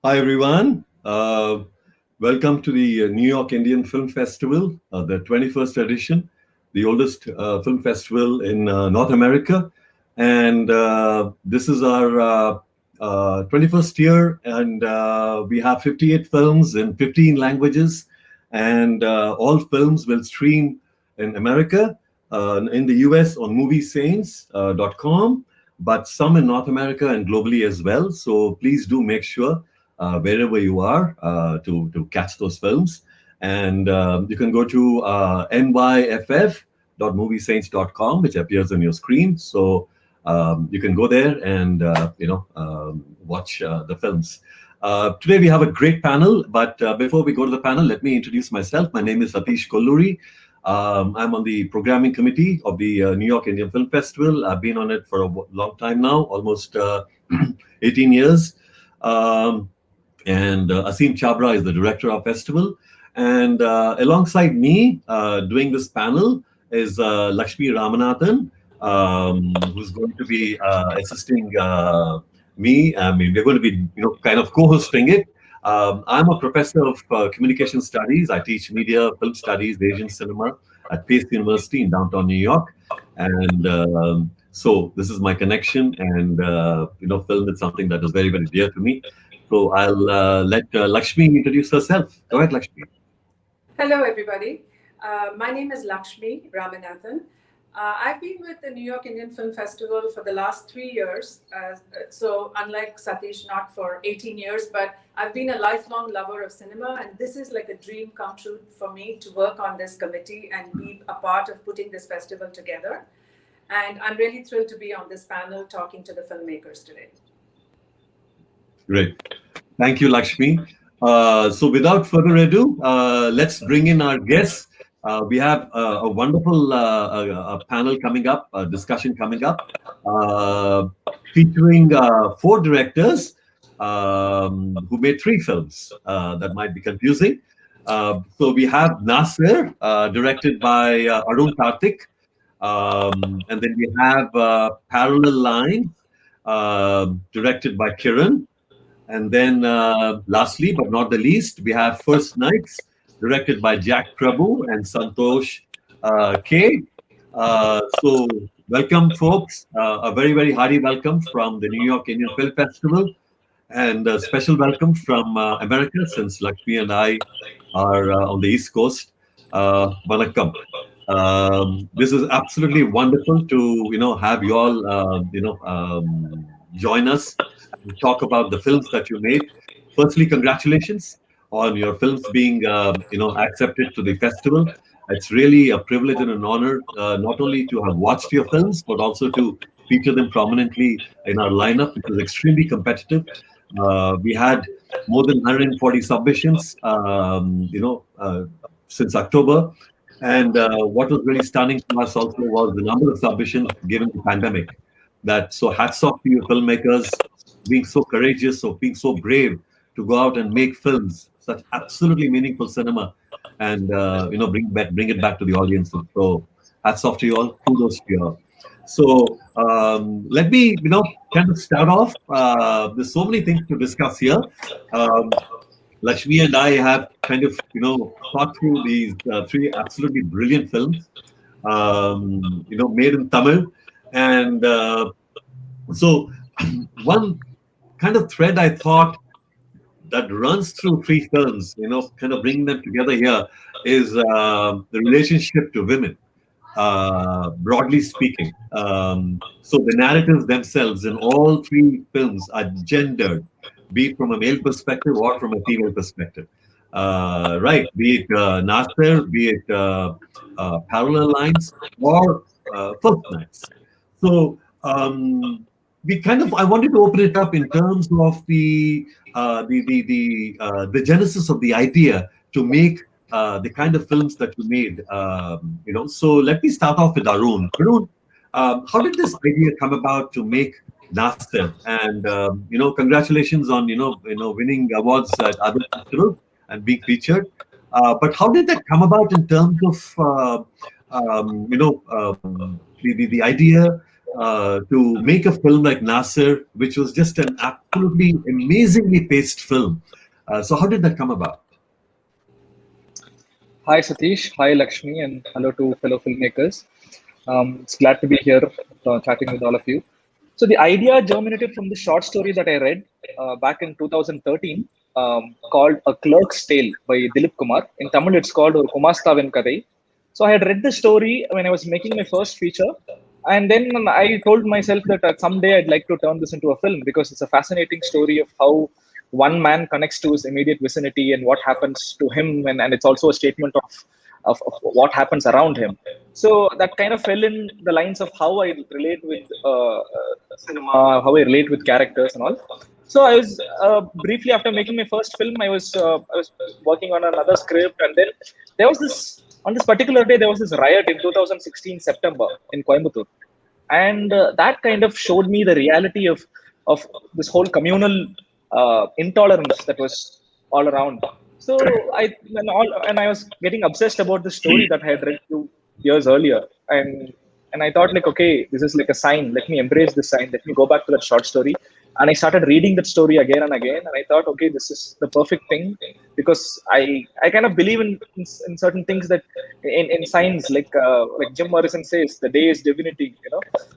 Hi, everyone. Welcome to the New York Indian Film Festival, the 21st edition, the oldest film festival in North America. And this is our 21st year, and we have 58 films in 15 languages. And all films will stream in America, in the US on moviesaints.com, but some in North America and globally as well. So please do make sure wherever you are to catch those films. And you can go to NYIFF.moviesaints.com, which appears on your screen. So you can go there and watch the films. Today we have a great panel, but before we go to the panel, let me introduce myself. My name is Satish Kolluri. I'm on the programming committee of the New York Indian Film Festival. I've been on it for a long time now, almost 18 years. And Asim Chabra is the director of festival. And alongside me doing this panel is Lakshmi Ramanathan, who's going to be assisting me. I mean, we're going to be, kind of co-hosting it. I'm a professor of communication studies. I teach media, film studies, Asian cinema at Pace University in downtown New York. And so this is my connection, and film is something that is very, very dear to me. So I'll let Lakshmi introduce herself. Go ahead, Lakshmi. Hello, everybody. My name is Lakshmi Ramanathan. I've been with the New York Indian Film Festival for the last 3 years. So unlike Satish, not for 18 years, but I've been a lifelong lover of cinema. And this is like a dream come true for me to work on this committee and be a part of putting this festival together. And I'm really thrilled to be on this panel talking to the filmmakers today. Great. Thank you, Lakshmi. So without further ado, let's bring in our guests. We have a wonderful panel coming up, a discussion coming up, featuring 4 directors who made 3 films. That might be confusing. So we have Nasir, directed by Arun Karthik. And then we have Parallel Lines, directed by Kiran. And then lastly, but not the least, we have First Nights, directed by Jack Prabhu and Santosh K. So welcome, folks. A very, very hearty welcome from the New York Indian Film Festival, and a special welcome from America, since Lakshmi and I are on the East Coast. Vanakkam. This is absolutely wonderful to have you all join us and talk about the films that you made. Firstly, congratulations on your films being accepted to the festival. It's really a privilege and an honor not only to have watched your films, but also to feature them prominently in our lineup, which is extremely competitive. We had more than 140 submissions, since October. And what was really stunning to us also was the number of submissions given the pandemic. So hats off to you filmmakers, being so courageous, or being so brave to go out and make films, such absolutely meaningful cinema, and bring it back to the audiences. So hats off to you all. Kudos to you all. So let me kind of start off. There's so many things to discuss here. Um, Lakshmi and I have kind of, thought through these 3 absolutely brilliant films, made in Tamil. And so one kind of thread I thought that runs through 3 films, kind of bringing them together here, is the relationship to women, broadly speaking. So the narratives themselves in all 3 films are gendered, be it from a male perspective or from a female perspective. Right, be it Nasser, be it Parallel Lines, or First Nights. So we kind of, I wanted to open it up in terms of the genesis of the idea to make the kind of films that you made. So let me start off with Arun. Arun, how did this idea come about to make Nasser? And congratulations on winning awards at other festivals and being featured. But how did that come about in terms of the idea to make a film like Nasir, which was just an absolutely amazingly paced film. So, how did that come about? Hi Satish, hi Lakshmi, and hello to fellow filmmakers. It's glad to be here chatting with all of you. So the idea germinated from the short story that I read back in 2013 called A Clerk's Tale by Dilip Kumar. In Tamil, it's called Or Kumastavan Kadai. So I had read the story when I was making my first feature, and then I told myself that someday I'd like to turn this into a film because it's a fascinating story of how one man connects to his immediate vicinity and what happens to him, and it's also a statement of what happens around him. So that kind of fell in the lines of how I relate with cinema, how I relate with characters and all. So I was briefly after making my first film, I was working on another script, and then there was this on this particular day there was this riot in 2016 September in Coimbatore, and that kind of showed me the reality of this whole communal intolerance that was all around. So I was getting obsessed about the story that I had read 2 years earlier, and I thought like, okay, this is like a sign. Let me embrace this sign. Let me go back to that short story, and I started reading that story again and again. And I thought, okay, this is the perfect thing because I kind of believe in certain things that in science, like Jim Morrison says, the day is divinity.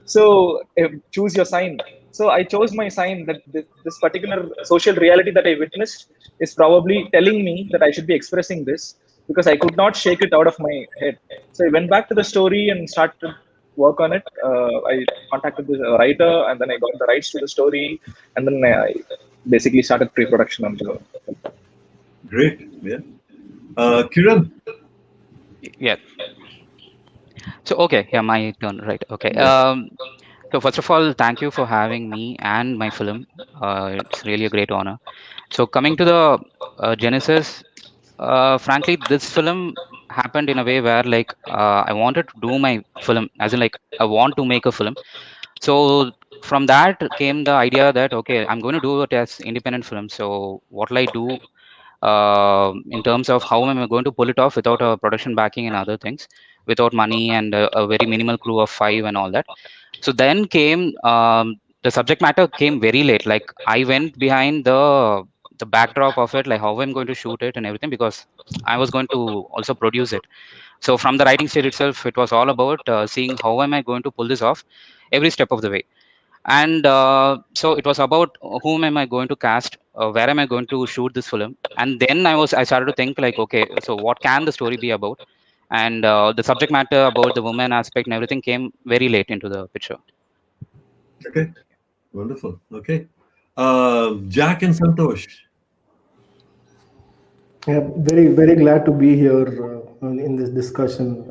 So choose your sign. So I chose my sign that this particular social reality that I witnessed is probably telling me that I should be expressing this because I could not shake it out of my head. So I went back to the story and started work on it. I contacted the writer and then I got the rights to the story, and then I basically started pre-production on the. Great. Yeah. Kiran. Yeah. So okay, yeah, my turn, right? Okay. Yeah. So first of all, thank you for having me and my film. It's really a great honor. So coming to the genesis, frankly, this film happened in a way where like I wanted to do my film, as in like I want to make a film. So from that came the idea that okay, I'm going to do it as independent film. So what will I do in terms of how am I going to pull it off without a production backing and other things, without money and a very minimal crew of five and all that. So then came the subject matter came very late. Like I went behind the backdrop of it, like how I'm going to shoot it and everything, because I was going to also produce it. So from the writing stage itself, it was all about seeing how am I going to pull this off every step of the way. And so it was about whom am I going to cast, where am I going to shoot this film, and then I started to think like, okay, so what can the story be about? And the subject matter about the woman aspect and everything came very late into the picture. Okay. Wonderful. Okay. Jack and Santosh. Yeah, very, very glad to be here in this discussion,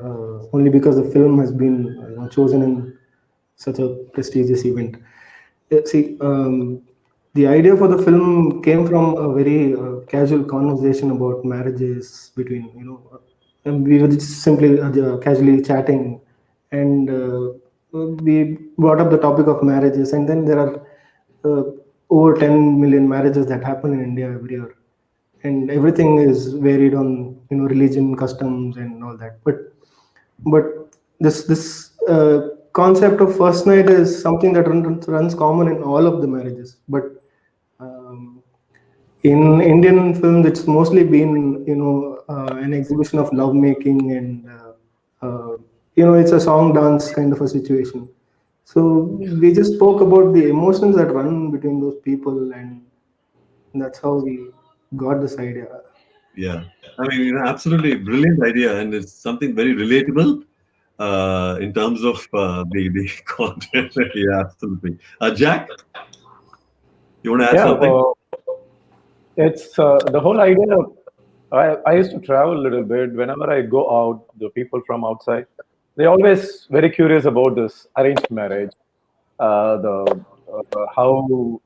only because the film has been chosen in such a prestigious event. See, the idea for the film came from a very casual conversation about marriages between, and we were just simply casually chatting, and we brought up the topic of marriages, and then there are uh, over 10 million marriages that happen in India every year, and everything is varied on religion, customs, and all that. But this concept of first night is something that runs common in all of the marriages. But um, in Indian films, it's mostly been an exhibition of lovemaking, and it's a song dance kind of a situation. So we just spoke about the emotions that run between those people, and that's how we got this idea. Yeah. I mean, absolutely brilliant idea, and it's something very relatable in terms of the content. Yeah, absolutely. Jack, you want to add Yeah, something? it's the whole idea. I used to travel a little bit. Whenever I go out, the people from outside, they always very curious about this arranged marriage, the how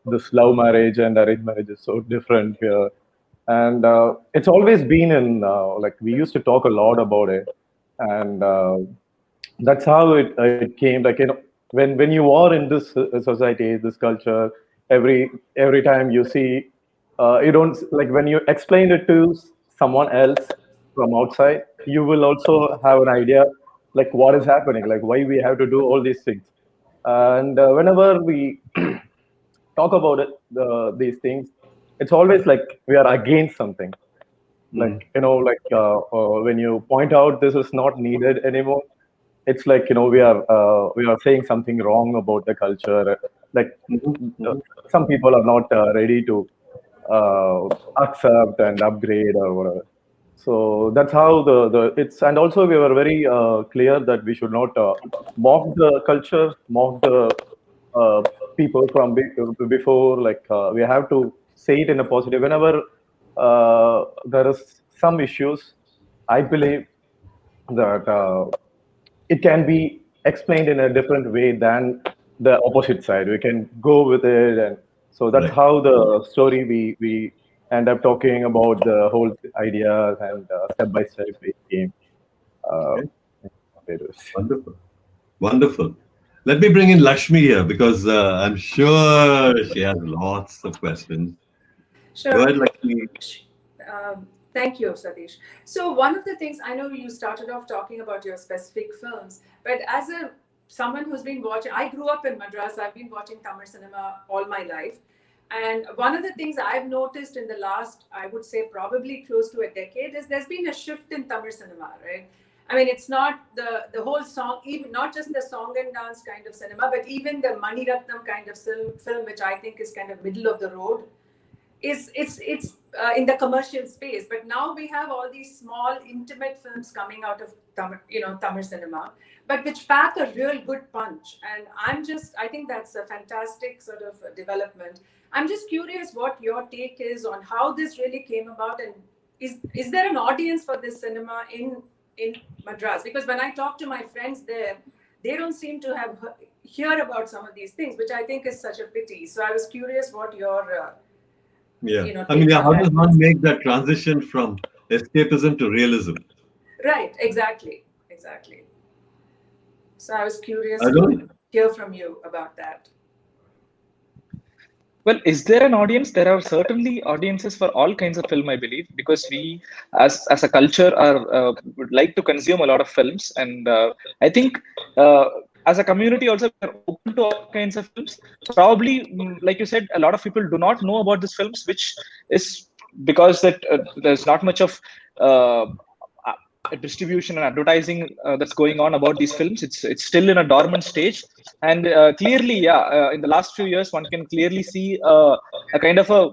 this love marriage and arranged marriage is so different here, and it's always been in like we used to talk a lot about it, and that's how it came. Like when you are in this society, this culture, every time you see, you don't like when you explain it to someone else from outside, you will also have an idea like what is happening, like why we have to do all these things. And whenever we talk about it, these things, it's always like we are against something. Like, when you point out this is not needed anymore, it's like, we are saying something wrong about the culture. Like, uh, some people are not ready to uh, accept and upgrade or whatever. So that's how the it's, and also we were very clear that we should not mock the culture, mock the uh, people from before. Like, we have to say it in a positive. Whenever there is some issues, I believe that it can be explained in a different way than the opposite side. We can go with it, and so that's Right. how the story we end up talking about the whole ideas, and step by step we came. Uh, Okay. it is. Wonderful. Wonderful. Let me bring in Lakshmi here because I'm sure she has lots of questions. Go Sure. ahead, Lakshmi. Thank you, Satish. So one of the things, I know you started off talking about your specific films, but as a someone who's been watching, I grew up in Madras. I've been watching Tamil cinema all my life, and one of the things I've noticed in the last, I would say, probably close to a decade, is there's been a shift in Tamil cinema, right? I mean, it's not the whole song, even not just the song and dance kind of cinema, but even the Mani Ratnam kind of film, which I think is kind of middle of the road, is it's in the commercial space. But now we have all these small intimate films coming out of Tamil cinema, but which pack a real good punch. And I think that's a fantastic sort of development. I'm just curious what your take is on how this really came about, and is there an audience for this cinema in Madras? Because when I talk to my friends there, they don't seem to have hear about some of these things, which I think is such a pity. So I was curious what your Yeah. I mean, take yeah, on how that does one is. make that transition from escapism to realism? Right, exactly. So I was curious I to don't. hear from you about that. Well, is there an audience? There are certainly audiences for all kinds of film, I believe, because we, as a culture, are would like to consume a lot of films, and I think as a community also we are open to all kinds of films. Probably, like you said, a lot of people do not know about these films, which is because that there's not much of uh, distribution and advertising that's going on about these films. It's still in a dormant stage, and clearly, yeah, in the last few years, one can clearly see a kind of a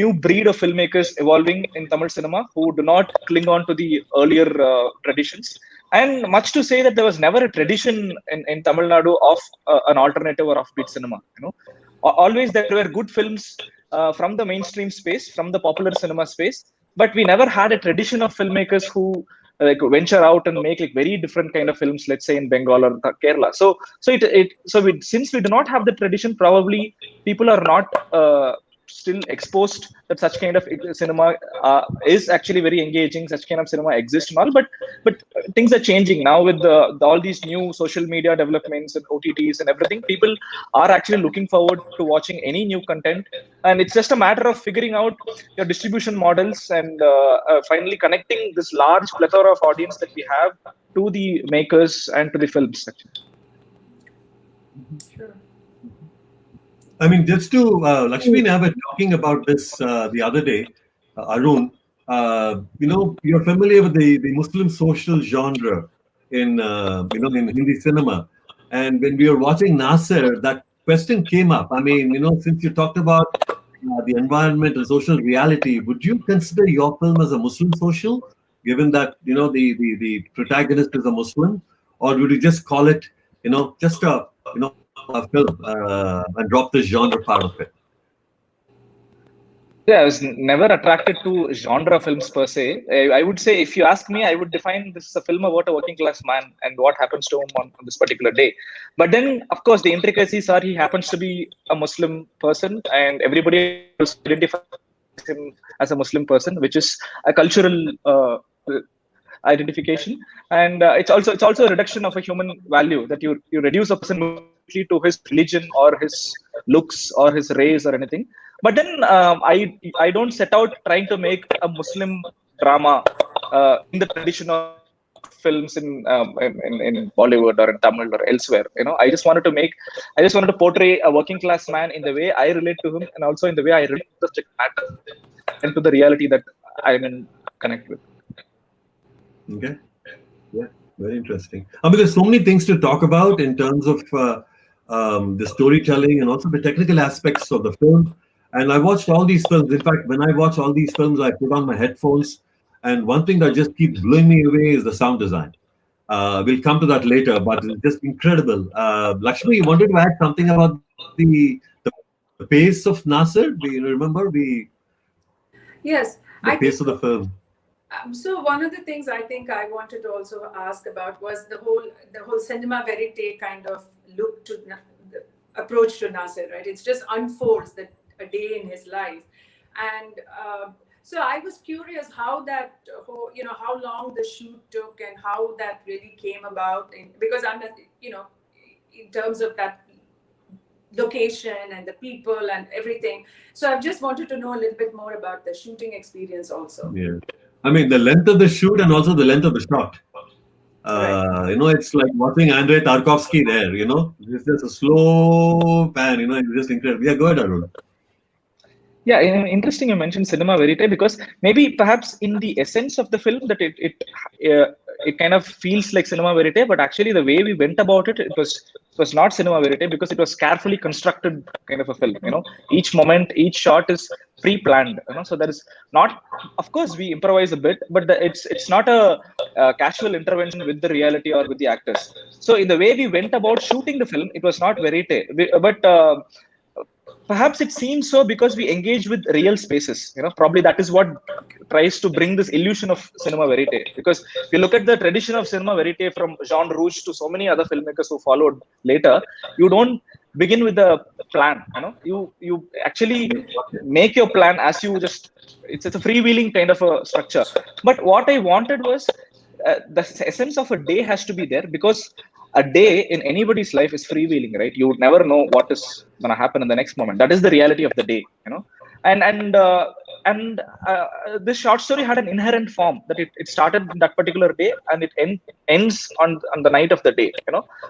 new breed of filmmakers evolving in Tamil cinema who do not cling on to the earlier traditions. And much to say that there was never a tradition in Tamil Nadu of an alternative or offbeat cinema. Always there were good films from the mainstream space, from the popular cinema space, but we never had a tradition of filmmakers who like venture out and make like very different kind of films, let's say in Bengal or Kerala. Since we do not have the tradition, probably people are not still exposed that such kind of cinema is actually very engaging, such kind of cinema exists and all. But things are changing now with all these new social media developments and OTTs and everything. People are actually looking forward to watching any new content, and it's just a matter of figuring out your distribution models and finally connecting this large plethora of audience that we have to the makers and to the films actually. Sure. I mean, just to Lakshmi and I were talking about this the other day, Arun. You're familiar with the Muslim social genre in in Hindi cinema, and when we were watching Nasser, that question came up. I mean, since you talked about the environment and social reality, would you consider your film as a Muslim social, given that the protagonist is a Muslim, or would you just call it just a film and drop the genre part of it? Yeah, I was never attracted to genre films per se. I would say, if you ask me, I would define this as a film about a working class man and what happens to him on this particular day. But then, of course, the intricacies are he happens to be a Muslim person, and everybody also identifies him as a Muslim person, which is a cultural identification. And it's also a reduction of a human value, that you reduce a person merely to his religion or his looks or his race or anything. But then I don't set out trying to make a Muslim drama in the tradition of films in Bollywood or in Tamil or elsewhere. I just wanted to portray a working class man in the way I relate to him, and also in the way I relate to the subject matter and to the reality that I'm in connect with. Okay. Yeah, very interesting. I mean, there's so many things to talk about in terms of the storytelling and also the technical aspects of the film. And I watched all these films. In fact, when I watch all these films, I put on my headphones. And one thing that just keeps blowing me away is the sound design. We'll come to that later, but it's just incredible. Lakshmi, you wanted to add something about the pace of Nasser? Do you remember Yes, the I pace of think the film? so. One of the things I think I wanted to also ask about was the whole cinema verite kind of look to the approach to Nasir. Right, it's just unfolds that a day in his life, and so I was curious how that how long the shoot took and how that really came about. Because I'm in terms of that location and the people and everything. So I just wanted to know a little bit more about the shooting experience also. Yeah. I mean, the length of the shoot and also the length of the shot. Right. It's like watching Andrei Tarkovsky there, It's just a slow pan, it's just incredible. Yeah, go ahead, Arun. Yeah, interesting you mentioned cinema verite, because maybe perhaps in the essence of the film that it kind of feels like cinema verite, but actually the way we went about it was not cinema verite, because it was carefully constructed kind of a film. Each moment, each shot is pre-planned. So there is not, of course, we improvise a bit, but it's not a casual intervention with the reality or with the actors. So in the way we went about shooting the film, it was not verite, but perhaps it seems so because we engage with real spaces. Probably that is what tries to bring this illusion of cinema verite. Because if you look at the tradition of cinema verite from Jean Rouge to so many other filmmakers who followed later, you don't begin with a plan. You actually make your plan as you just. It's a freewheeling kind of a structure. But what I wanted was the essence of a day has to be there, because a day in anybody's life is freewheeling, right? You never know what is going to happen in the next moment. That is the reality of the day. And this short story had an inherent form that it started that particular day, and it ends on the night of the day.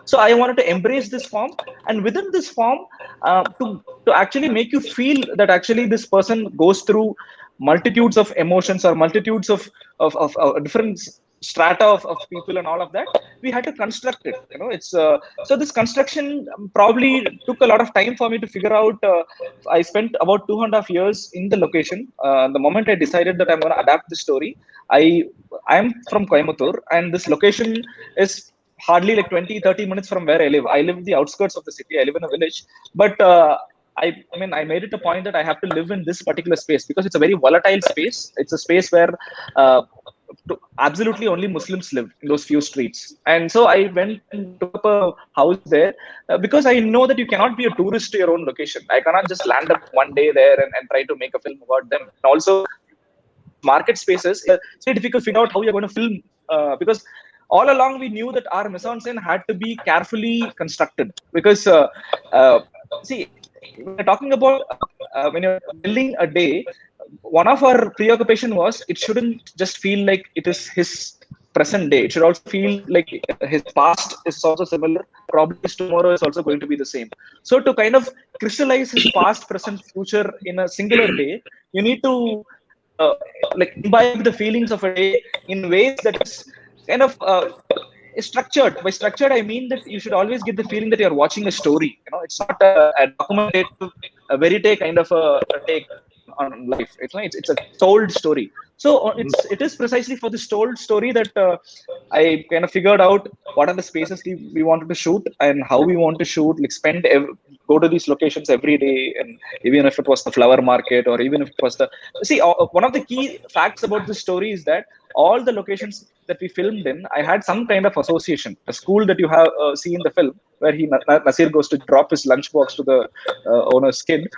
So I wanted to embrace this form, and within this form, to actually make you feel that actually this person goes through multitudes of emotions or multitudes of different strata of people and all of that. We had to construct it. It's So this construction probably took a lot of time for me to figure out. I spent about 2.5 years in the location. The moment I decided that I'm going to adapt the story, I'm from Coimbatore, and this location is hardly like 20-30 minutes from where I live. I live in the outskirts of the city. I live in a village, but I made it a point that I have to live in this particular space because it's a very volatile space. It's a space where absolutely only Muslims live in those few streets. And so I went and took up a house there, because I know that you cannot be a tourist to your own location. I cannot just land up one day there and try to make a film about them. And also, these market spaces, it's very difficult to figure out how you're going to film, because all along we knew that our mise-en-scène had to be carefully constructed. Because, see, when you're talking about when you're building a day, one of our preoccupation was it shouldn't just feel like it is his present day. It should also feel like his past is also similar. Probably his tomorrow is also going to be the same. So to kind of crystallize his past, present, future in a singular day, you need to like imbibe the feelings of a day in ways that is kind of structured. By structured, I mean that you should always get the feeling that you're watching a story. It's not a documentative, a verite kind of a take on life. It's a told story. So it is precisely for this told story that I kind of figured out what are the spaces we wanted to shoot and how we want to shoot. Like go to these locations every day, and even if it was the flower market or even if it was the one of the key facts about this story is that all the locations that we filmed in, I had some kind of association. The school that you have see in the film, where Nasir goes to drop his lunchbox to the owner's kid,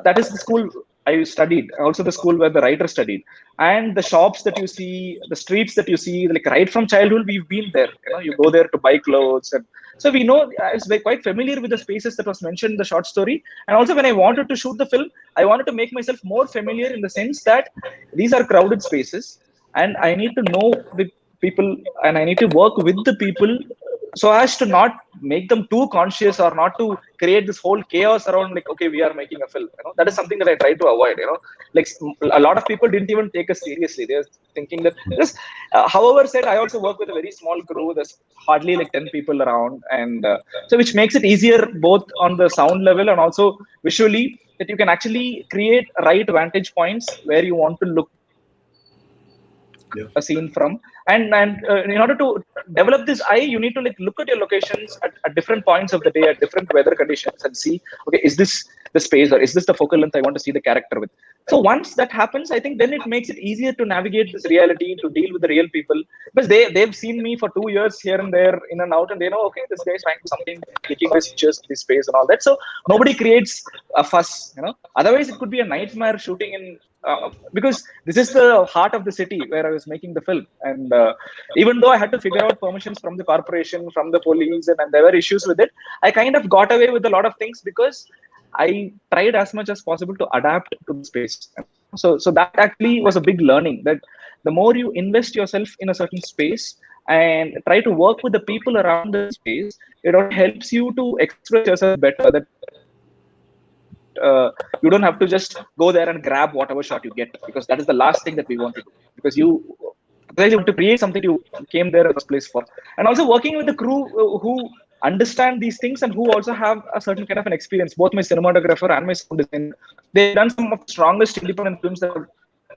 that is the school I studied. Also, the school where the writer studied, and the shops that you see, the streets that you see, like right from childhood, we've been there. You go there to buy clothes, and so we know. I was quite familiar with the spaces that was mentioned in the short story. And also, when I wanted to shoot the film, I wanted to make myself more familiar in the sense that these are crowded spaces, and I need to know people, and I need to work with the people so as to not make them too conscious or not to create this whole chaos around, like, okay, we are making a film. That is something that I try to avoid. Like, a lot of people didn't even take us seriously. They're thinking that this. However said, I also work with a very small crew. There's hardly like 10 people around, and so which makes it easier both on the sound level and also visually, that you can actually create right vantage points where you want to look Yeah. a scene from. And in order to develop this eye, you need to like look at your locations at different points of the day, at different weather conditions, and see, okay, is this the space, or is this the focal length I want to see the character with? So once that happens, I think then it makes it easier to navigate this reality, to deal with the real people, because they've seen me for 2 years here and there, in and out, and they know, okay, this guy is trying to something, clicking his pictures of this space and all that. So nobody creates a fuss. Otherwise it could be a nightmare shooting in, because this is the heart of the city where I was making the film. And even though I had to figure out permissions from the corporation, from the police, and there were issues with it, I kind of got away with a lot of things because I tried as much as possible to adapt to the space. So that actually was a big learning, that the more you invest yourself in a certain space and try to work with the people around the space, it only helps you to express yourself better. That you don't have to just go there and grab whatever shot you get, because that is the last thing that we want to do. Because you want to create something you came there in the first place for. And also working with the crew who understand these things and who also have a certain kind of an experience. Both my cinematographer and my sound designer, they've done some of the strongest independent films that have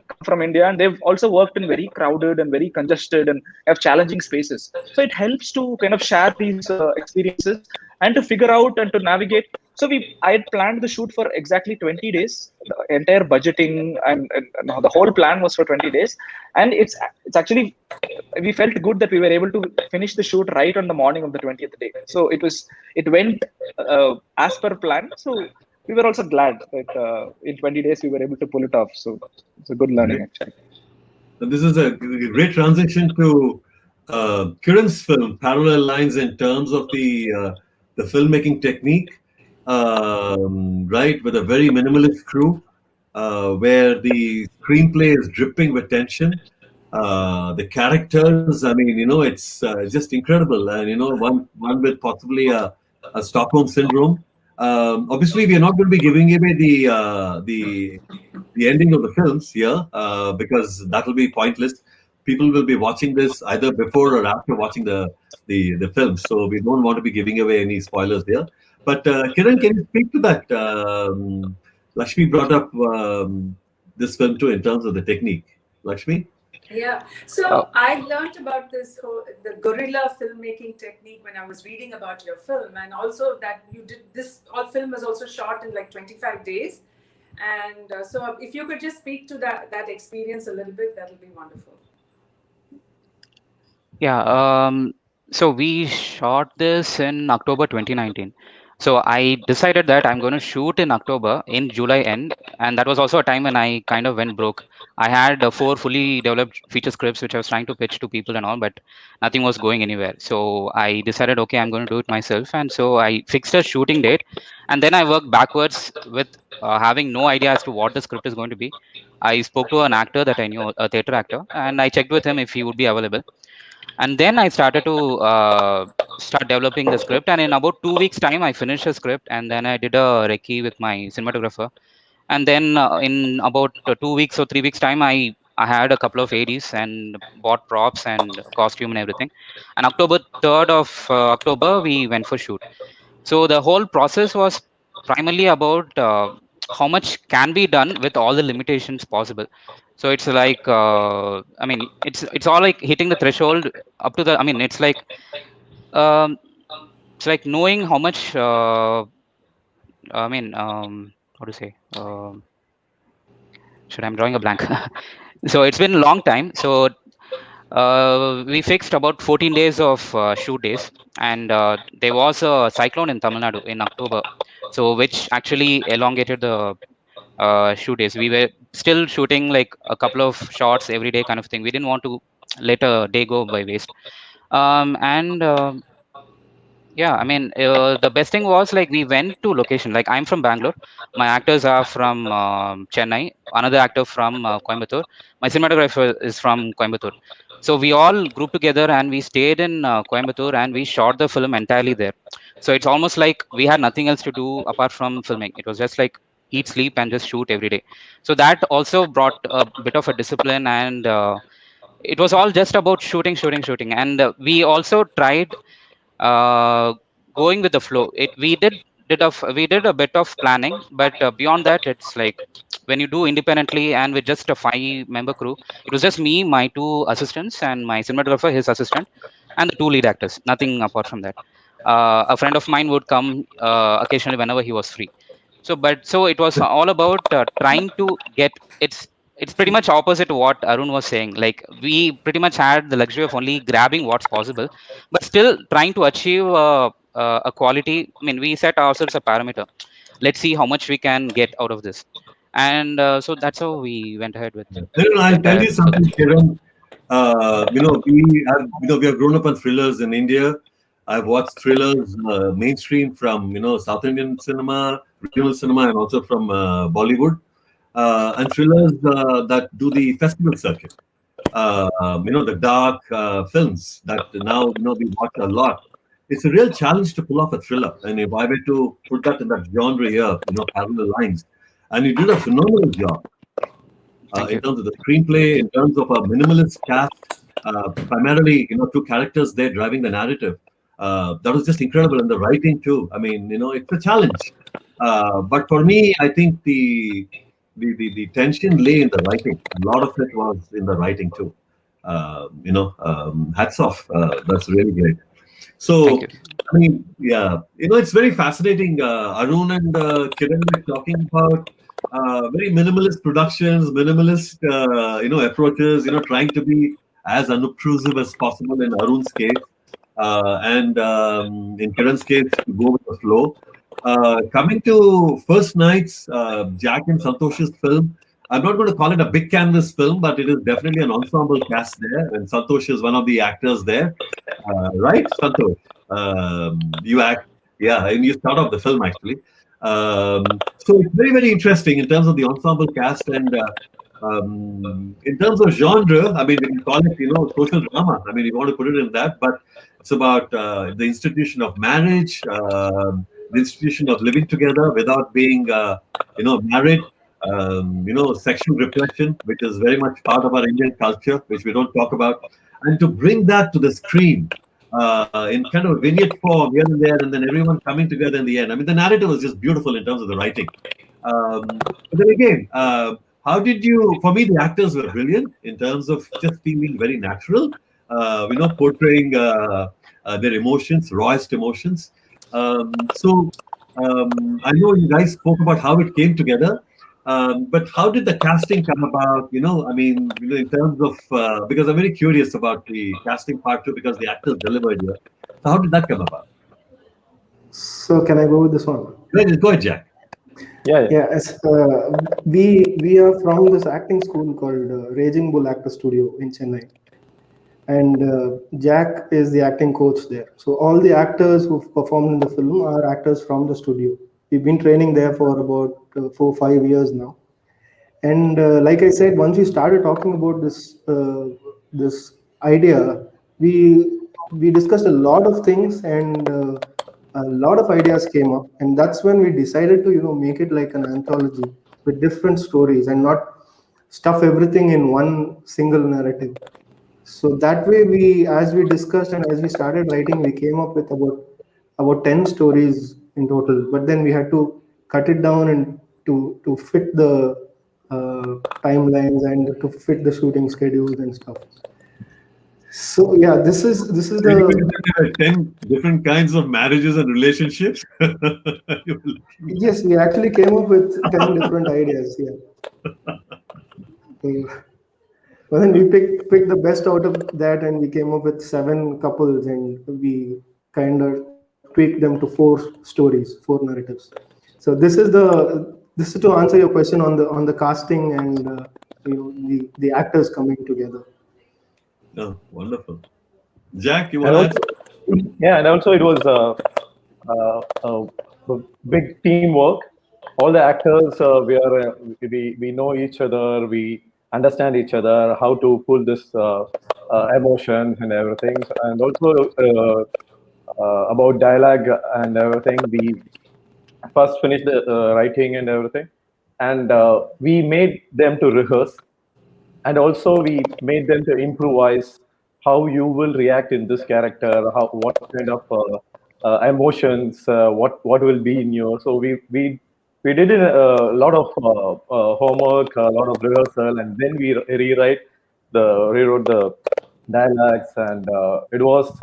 come from India, and they've also worked in very crowded and very congested and have challenging spaces. So it helps to kind of share these experiences and to figure out and to navigate. So I had planned the shoot for exactly 20 days. The entire budgeting and the whole plan was for 20 days, and it's actually, we felt good that we were able to finish the shoot right on the morning of the 20th day. So it went as per plan. So we were also glad that in 20 days we were able to pull it off. So it's a good learning, Great. actually. So this is a great transition to Kiran's film, Parallel Lines, in terms of the filmmaking technique, right, with a very minimalist crew, where the screenplay is dripping with tension. The characters, I mean, it's just incredible, and one with possibly a Stockholm syndrome. Obviously, we are not going to be giving away the ending of the films here, because that will be pointless. People will be watching this either before or after watching the film, so we don't want to be giving away any spoilers here. But Kiran, can you speak to that? Lakshmi brought up this film too in terms of the technique. Lakshmi? Yeah. Uh, So I learned about the guerrilla filmmaking technique when I was reading about your film, and also that you did this. All film was also shot in like 25 days, and so if you could just speak to that experience a little bit, that'll be wonderful. Yeah, so we shot this in October 2019. So I decided that I'm going to shoot in October, in July end, and that was also a time when I kind of went broke. I had four fully developed feature scripts which I was trying to pitch to people and all, but nothing was going anywhere. So I decided, okay, I'm going to do it myself, and so I fixed a shooting date, and then I worked backwards with having no idea as to what the script is going to be. I spoke to an actor that I knew, a theater actor, and I checked with him if he would be available, and then I started to start developing the script, and in about 2 weeks time I finished the script, and then I did a recce with my cinematographer, and then in about 2 weeks or 3 weeks time I had a couple of ads and bought props and costume and everything, and October 3rd of October we went for shoot. So the whole process was primarily about how much can be done with all the limitations possible. So it's like, I mean, it's all like hitting the threshold up to the. I mean, um, it's like knowing how much. I mean, what to say? Should I'm drawing a blank? So it's been a long time. So we fixed about 14 days of shoot days, and there was a cyclone in Tamil Nadu in October, so which actually elongated the shoot days. We were still shooting like a couple of shots every day, kind of thing. We didn't want to let a day go by waste. And Yeah, I mean, the best thing was like we went to location. Like I'm from Bangalore, my actors are from Chennai, another actor from Coimbatore, my cinematographer is from Coimbatore. So we all grouped together and we stayed in Coimbatore and we shot the film entirely there. So it's almost like we had nothing else to do apart from filming. It was just like eat, sleep, and just shoot every day. So that also brought a bit of a discipline, and it was all just about shooting, shooting, shooting. And we also tried uh, going with the flow. We did a bit of planning, but beyond that, it's like when you do independently and with just a 5-member crew. It was just me, my 2 assistants, and my cinematographer, his assistant, and the 2 lead actors. Nothing apart from that. A friend of mine would come occasionally whenever he was free. So it was all about trying to get it's. It's pretty much opposite to what Arun was saying. Like we pretty much had the luxury of only grabbing what's possible, but still trying to achieve a quality. I mean, we set ourselves a parameter. Let's see how much we can get out of this, and so that's how we went ahead with the I'll tell entire you film. something, Kiran. We have grown up on thrillers in India. I've watched thrillers mainstream from South Indian cinema, regional cinema, and also from Bollywood, and thrillers that do the festival circuit. The dark films that now we watch a lot. It's a real challenge to pull off a thriller, and if I were to put that in that genre here, parallel lines, and you did a phenomenal job Thank in you. terms of the screenplay, in terms of a minimalist cast, primarily 2 characters there driving the narrative. That was just incredible, and the writing too. I mean, it's a challenge. But for me, I think the tension lay in the writing. A lot of it was in the writing too. Hats off. That's really great. Thank you. So, I mean, yeah, it's very fascinating. Arun and Kiran were talking about very minimalist productions, minimalist, approaches, trying to be as unobtrusive as possible in Arun's case, and in Kiran's case, to go with the flow. Coming to First Night's Jack and Santosh's film, I'm not going to call it a big canvas film, but it is definitely an ensemble cast there, and Santosh is one of the actors there. Right, Santosh? You act, yeah, and you start off the film actually. So it's very, very interesting in terms of the ensemble cast and in terms of genre. I mean, we can call it, social drama. I mean, you want to put it in that, but it's about the institution of marriage, the institution of living together without being, married. Sexual repression, which is very much part of our Indian culture, which we don't talk about, and to bring that to the screen in kind of a vignette form here and there, and then everyone coming together in the end. I mean, the narrative was just beautiful in terms of the writing. But then again, how did you? For me, the actors were brilliant in terms of just feeling very natural. Portraying their emotions, rawest emotions. I know you guys spoke about how it came together. But how did the casting come about? I mean, in terms of because I'm very curious about the casting part too, because the actors delivered here. So how did that come about? So can I go with this one? Go ahead, Jack. Yeah, yeah. Yeah, we are from this acting school called Raging Bull Actor Studio in Chennai, and Jack is the acting coach there. So all the actors who've performed in the film are actors from the studio. We've been training there for about 4 5 years now. And like I said, once we started talking about this idea, we discussed a lot of things, and a lot of ideas came up, and that's when we decided to make it like an anthology with different stories and not stuff everything in one single narrative. So that way, as we discussed and as we started writing, we came up with about 10 stories in total. But then we had to cut it down and to fit the uh, timelines and to fit the shooting schedules and stuff. So yeah, this is So you mean the that there are 10 different kinds of marriages and relationships? You were looking yes, we actually came up with 10 different ideas. Yeah. So, well, then we picked the best out of that, and we came up with 7 couples, and we kind of tweaked them to 4 stories, 4 narratives. So this is to answer your question on the casting and the actors coming together. oh, wonderful. Jack, you And want to also, add? yeah, and also it was big teamwork. All the actors, we know each other, we understand each other, how to pull this emotions and everything, and also about dialogue and everything. We first finished the writing and everything, and we made them to rehearse, and also we made them to improvise how you will react in this character, how what kind of emotions, what will be in you. So we did a lot of homework, a lot of rehearsal, and then we rewrote the dialects, and it was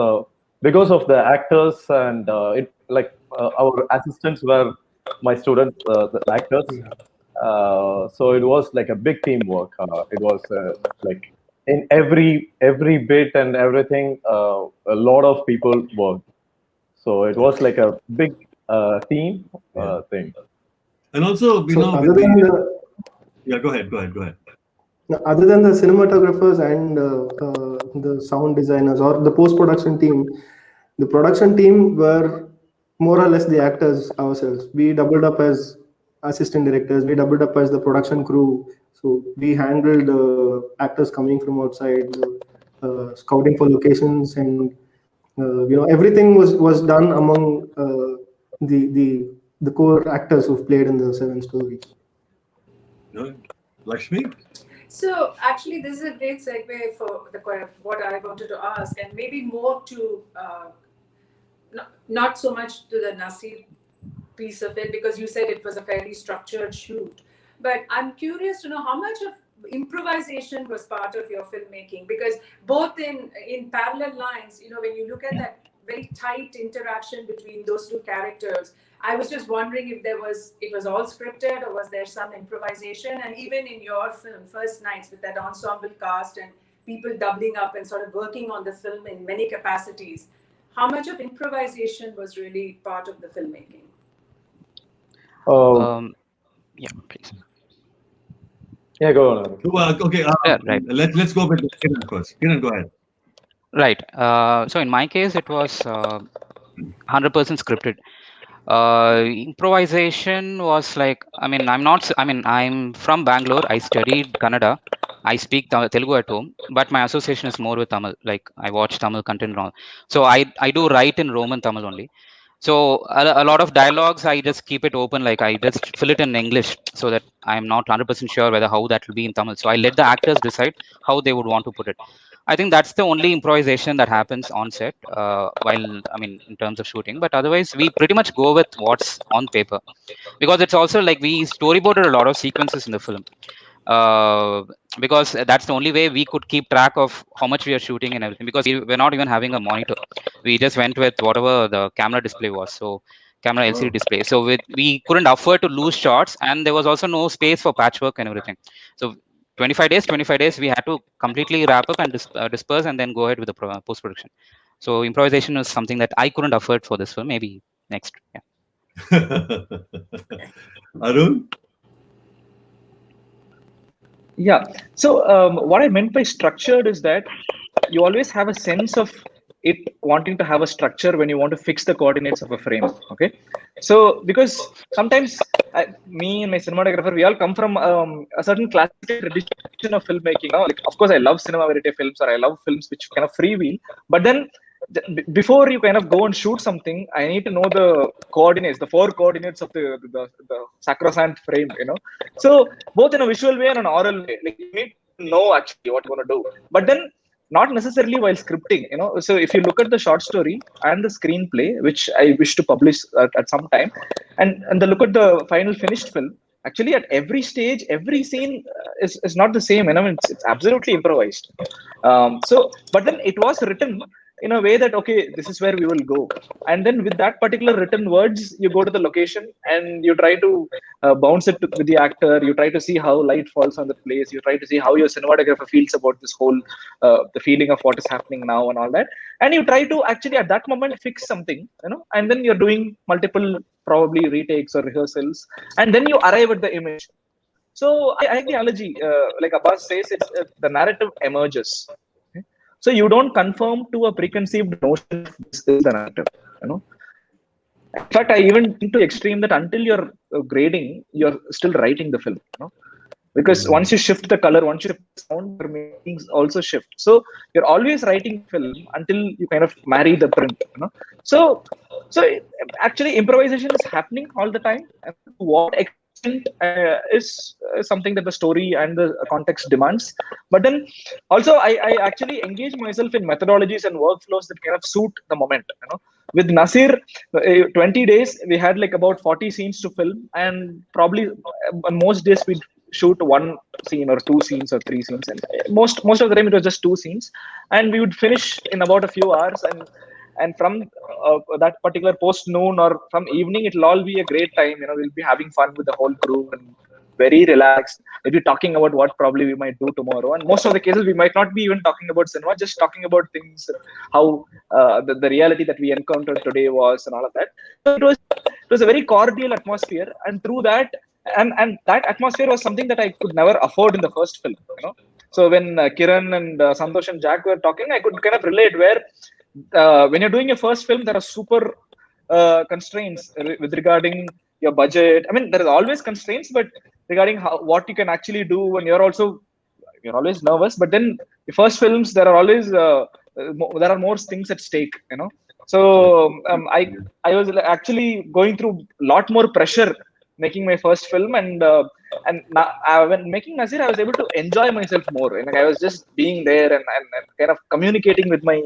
because of the actors, and it like our assistants were my students, the actors. So it was like a big teamwork. It was like in every bit and everything, a lot of people worked. So it was like a big team Yeah. thing. And also, So with other the, than the yeah, go ahead. now, other than the cinematographers and the sound designers or the post production team, the production team were more or less the actors ourselves. We doubled up as assistant directors, we doubled up as the production crew. So we handled actors coming from outside, scouting for locations, and everything was done among the core actors who've played in the Seven story. No? Lakshmi? So actually, this is a great segue for what I wanted to ask, and maybe more to not so much to the Nasir piece of it, because you said it was a fairly structured shoot. But I'm curious to know how much of improvisation was part of your filmmaking, because both in parallel lines, when you look at that very tight interaction between those two characters, I was just wondering if it was all scripted, or was there some improvisation? And even in your film First Nights, with that ensemble cast and people doubling up and sort of working on the film in many capacities, how much of improvisation was really part of the filmmaking? Um, Yeah, please. yeah, go on. Okay, Yeah, right. let's go with Kiran first. Kiran, go ahead. Right. So in my case, it was 100% scripted. Improvisation was like, I mean, I'm from Bangalore. I studied Kannada. I speak Telugu at home, but my association is more with Tamil. Like I watch Tamil content and all. So I do write in Roman Tamil only. So a lot of dialogues, I just keep it open. Like I just fill it in English so that I'm not 100% sure whether how that will be in Tamil. So I let the actors decide how they would want to put it. I think that's the only improvisation that happens on set, in terms of shooting. But otherwise, we pretty much go with what's on paper, because it's also like we storyboarded a lot of sequences in the film, uh, because that's the only way we could keep track of how much we are shooting and everything. Because we're not even having a monitor, we just went with whatever the camera display was. So camera LCD display. So we couldn't afford to lose shots, and there was also no space for patchwork and everything. So 25 days, we had to completely wrap up and disperse, and then go ahead with the post production. So improvisation is something that I couldn't afford for this film. Maybe next. Yeah. Arun? Yeah. So what I meant by structured is that you always have a sense of it wanting to have a structure when you want to fix the coordinates of a frame. Okay. So because sometimes me and my cinematographer, we all come from a certain classical tradition of filmmaking. Like, of course, I love cinema verite films, or I love films which kind of freewheel. But then before you kind of go and shoot something, I need to know the coordinates, the four coordinates of the sacrosanct frame. So both in a visual way and an oral way, like you need to know actually what you're going to do. But then not necessarily while scripting. So if you look at the short story and the screenplay, which I wish to publish at some time, and the look at the final finished film, actually at every stage, every scene is not the same. It's absolutely improvised. So but then it was written in a way that, okay, this is where we will go, and then with that particular written words, you go to the location and you try to bounce it with the actor. You try to see how light falls on the place. You try to see how your cinematographer feels about this whole the feeling of what is happening now and all that, and you try to actually at that moment fix something, and then you're doing multiple probably retakes or rehearsals, and then you arrive at the image. So I like the analogy, like Abbas says, it's the narrative emerges. Okay? So you don't conform to a preconceived notion of this is the narrative, In fact, I even think to extreme that until you're grading, you're still writing the film. Because once you shift the color, once you shift the sound, your meanings also shift. So you're always writing film until you kind of marry the print. Actually, improvisation is happening all the time. And to what extent is something that the story and the context demands. But then also, I actually engage myself in methodologies and workflows that kind of suit the moment. With Nasir, 20 days, we had like about 40 scenes to film, and probably on most days we shoot one scene or two scenes or three scenes, and most of the time it was just two scenes, and we would finish in about a few hours, and from that particular post noon or from evening, it'll all be a great time. We'll be having fun with the whole crew and very relaxed. We'll be talking about what probably we might do tomorrow, and most of the cases we might not be even talking about cinema, just talking about things, how the reality that we encountered today was, and all of that. So it was a very cordial atmosphere, and through that, and that atmosphere was something that I could never afford in the first film. So when Kiran and Santosh and Jack were talking, I could kind of relate where when you're doing your first film, there are super constraints with regarding your budget. I mean, there is always constraints, but regarding what you can actually do, and you're always nervous. But then the first films, there are always there are more things at stake. So I was actually going through a lot more pressure making my first film, and now, when making Nasir, I was able to enjoy myself more. And I was just being there and kind of communicating with my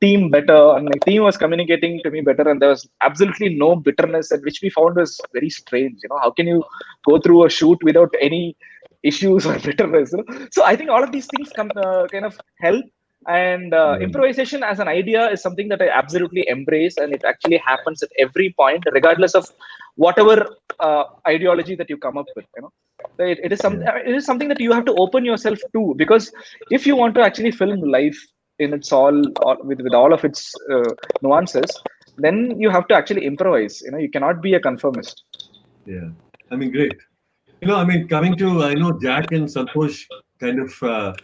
team better, and my team was communicating to me better, and there was absolutely no bitterness, and which we found was very strange. How can you go through a shoot without any issues or bitterness? So I think all of these things kind of help. And improvisation as an idea is something that I absolutely embrace, and it actually happens at every point, regardless of whatever ideology that you come up with. It is something that you have to open yourself to, because if you want to actually film life in its all with all of its nuances, then you have to actually improvise. You cannot be a conformist. Yeah, I mean, great. Coming to, I know Jack and Santosh kind of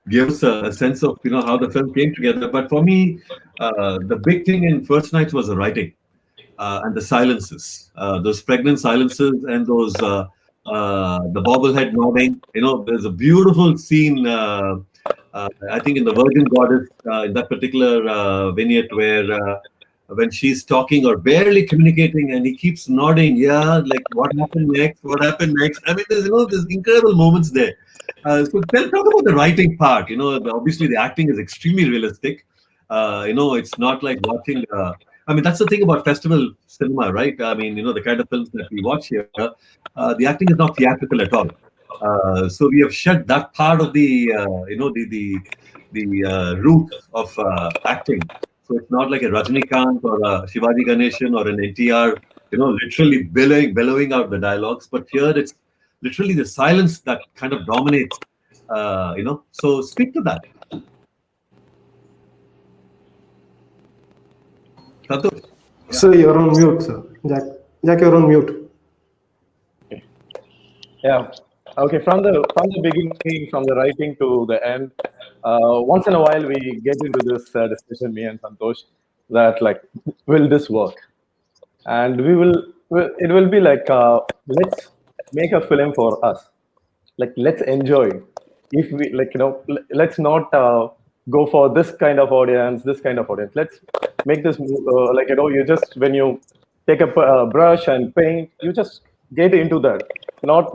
gave us a sense of how the film came together. But for me, the big thing in First Nights was the writing and the silences, those pregnant silences, and those the bobblehead nodding. There's a beautiful scene. I think in the Virgin Goddess, in that particular vignette, where when she's talking or barely communicating, and he keeps nodding, yeah, like what happened next? What happened next? I mean, there's incredible moments there. Talk about the writing part. Obviously the acting is extremely realistic. It's not like watching. I mean, that's the thing about festival cinema, right? I mean, the kind of films that we watch here, the acting is not theatrical at all. So we have shed that part of the, the root of acting. So it's not like a Rajnikant or a Shivaji Ganeshan or an NTR, literally bellowing out the dialogues. But here it's literally the silence that kind of dominates. So speak to that. Santosh? Sir, you're on mute, sir. Jack, you're on mute. Yeah. Okay. From the beginning, from the writing to the end, once in a while we get into this discussion, me and Santosh, that like, will this work? And it will be like, let's make a film for us. Like, let's enjoy. If we let's not go for this kind of audience, Let's make this you just, when you take a brush and paint, you just get into that, not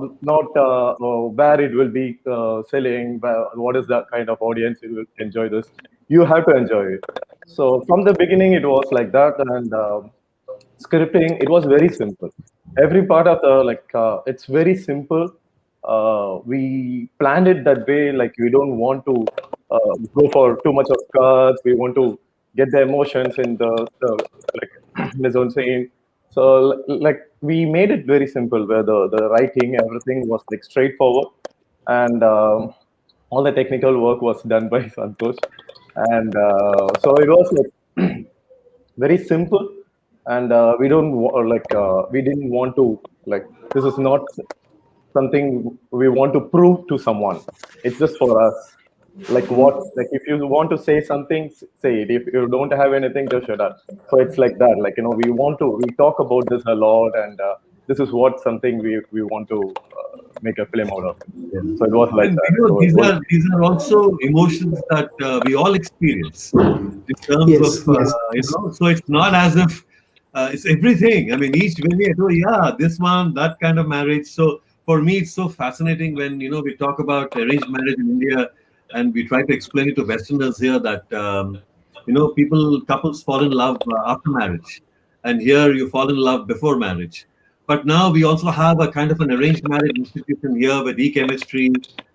where it will be selling, what is the kind of audience it will enjoy this. You have to enjoy it. So from the beginning it was like that. And scripting, it was very simple. Every part of the it's very simple. We planned it that way. Like, we don't want to go for too much of cuts. We want to get the emotions in the in his own scene. So like, we made it very simple, where the writing, everything was like straightforward, and all the technical work was done by Santosh. And so it was like very simple. And we didn't want to, like, this is not something we want to prove to someone. It's just for us. like what, like if you want to say something, say it. If you don't have anything, just shut up. So it's like that. Like, we talk about this a lot, and this is what something we want to make a film out of it. Yeah. So it was like And that. So it was. these are also emotions that we all experience in terms of Yes, yes, yes. So it's not as if it's everything. I mean, each vignette, oh yeah, this one, that kind of marriage. So for me, it's so fascinating when we talk about arranged marriage in India, and we try to explain it to Westerners here that couples fall in love after marriage, and here you fall in love before marriage. But now we also have a kind of an arranged marriage institution here with e-chemistry,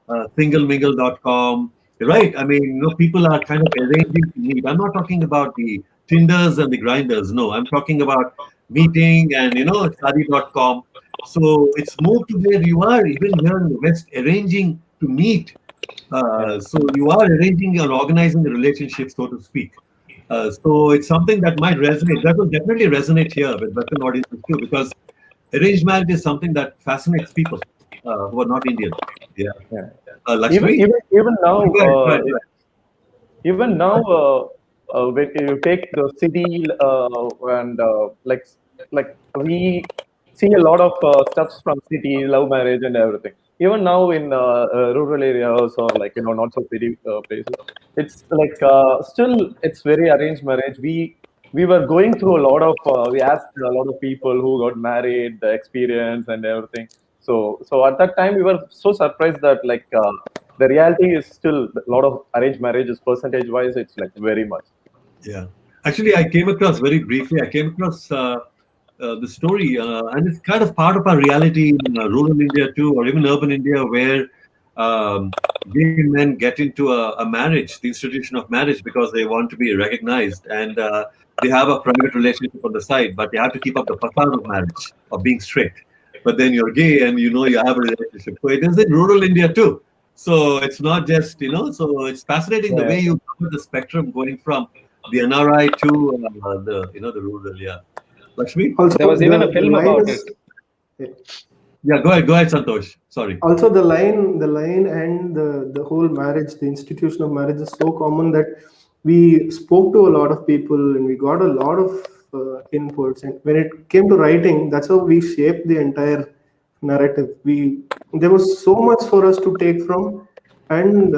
singlemingle.com, right? I mean, people are kind of arranging to meet. I'm not talking about the Tinders and the Grinders. No, I'm talking about meeting and, study.com. So it's moved to where you are, even here in the West, arranging to meet. Yeah. So you are arranging or organizing the relationship, so to speak. So it's something that might resonate. That will definitely resonate here with Western audiences too, because arranged marriage is something that fascinates people who are not Indian. Yeah. Yeah. Even Lakshmi? even even now, Go ahead, go ahead, go even now, when you take the city, and like we see a lot of stuffs from city, love marriage and everything. Even now in rural areas, or like, not so city places, it's like, still it's very arranged marriage. We were going through a lot of, we asked a lot of people who got married, the experience and everything. So at that time we were so surprised that, like, the reality is still a lot of arranged marriages, percentage wise, it's like very much. Yeah. Actually, I came across very briefly, I came across the story, and it's kind of part of our reality in rural India too, or even urban India, where gay men get into a marriage, the institution of marriage, because they want to be recognized, and they have a private relationship on the side, but they have to keep up the facade of marriage, of being straight. But then you're gay and you have a relationship. So it is in rural India too. So it's not just, so it's fascinating the Yeah. way you cover the spectrum going from the NRI to the rural. Yeah. Lakshmi? Also, There was even a the film line about it. is Yeah, go ahead, Santosh. Sorry. also the line and the whole marriage, the institution of marriage is so common that we spoke to a lot of people and we got a lot of inputs. And when it came to writing, that's how we shaped the entire narrative. We There was so much for us to take from, and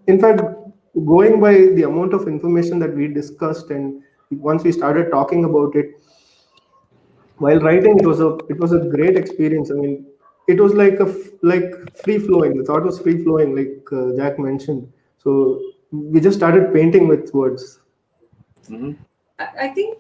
in fact, going by the amount of information that we discussed, and once we started talking about it while writing, it was a great experience. I mean, it was like like free flowing. The thought was free flowing, like Jack mentioned. So we just started painting with words. Hmm. I think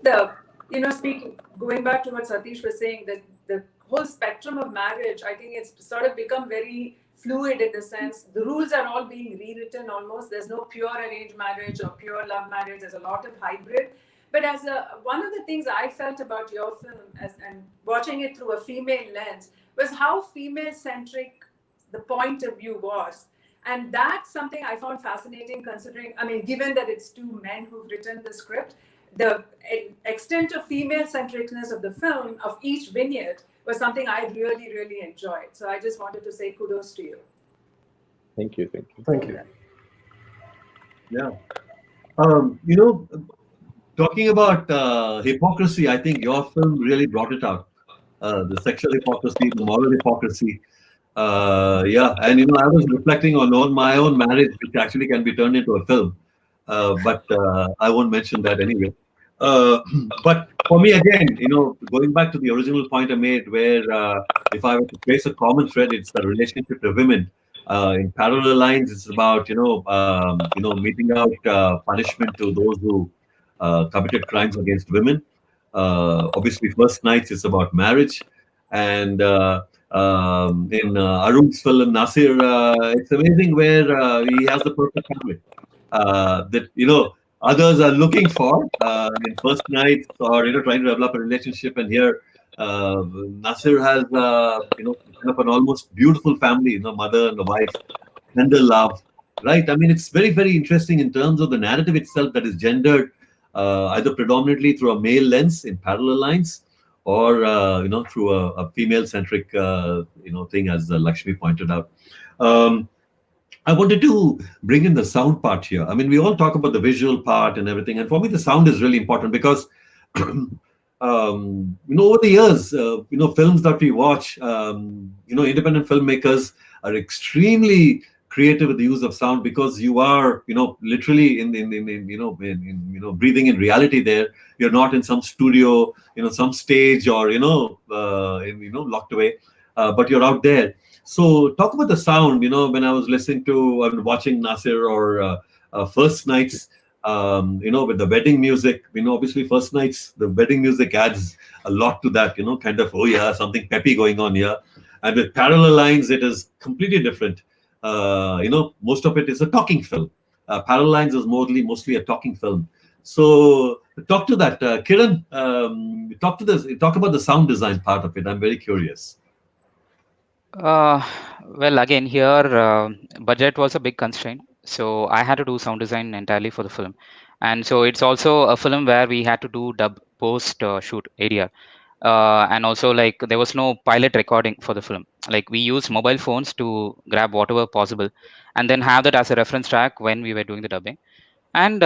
speaking, going back to what Satish was saying, that the whole spectrum of marriage, I think it's sort of become very fluid in the sense the rules are all being rewritten almost. There's no pure arranged marriage or pure love marriage. There's a lot of hybrid. But one of the things I felt about your film, and watching it through a female lens, was how female centric the point of view was. And that's something I found fascinating, considering, I mean, given that it's two men who've written the script, the extent of female centricness of the film, of each vignette, was something I really, really enjoyed. So I just wanted to say kudos to you. Thank you. Thank you. Thank you. Yeah. You know, talking about hypocrisy, I think your film really brought it out. The sexual hypocrisy, the moral hypocrisy. Yeah, and I was reflecting on my own marriage, which actually can be turned into a film, but I won't mention that anyway. Uh, but for me, again, going back to the original point I made, where if I were to trace a common thread, it's the relationship to women. In parallel lines, it's about meting out punishment to those who committed crimes against women. Obviously, first nights is about marriage, and in Arun's film Nasir, it's amazing where he has the perfect family that others are looking for in first nights, or trying to develop a relationship. And here, Nasir has kind of an almost beautiful family, mother and a wife, tender love, right? I mean, it's very, very interesting in terms of the narrative itself that is gendered either predominantly through a male lens in parallel lines, or through a female centric thing, as Lakshmi pointed out. Um, I wanted to bring in the sound part here. I mean, we all talk about the visual part and everything, and for me, the sound is really important because, over the years, films that we watch, independent filmmakers are extremely creative with the use of sound because you are, literally breathing in reality there. You're not in some studio, some stage or, locked away, but you're out there. So talk about the sound. When I was listening to and watching Nasir or First Nights, with the wedding music. Obviously First Nights, the wedding music adds a lot to that. Kind of, oh yeah, something peppy going on here. And with Parallel Lines, it is completely different. Most of it is a talking film. Parallel Lines is mostly a talking film. So talk to that, Kiran. Talk about the sound design part of it. I'm very curious. Uh, well, again, here budget was a big constraint, so I had to do sound design entirely for the film, and so it's also a film where we had to do dub post shoot ADR, and also like there was no pilot recording for the film. Like we used mobile phones to grab whatever possible, and then have that as a reference track when we were doing the dubbing. And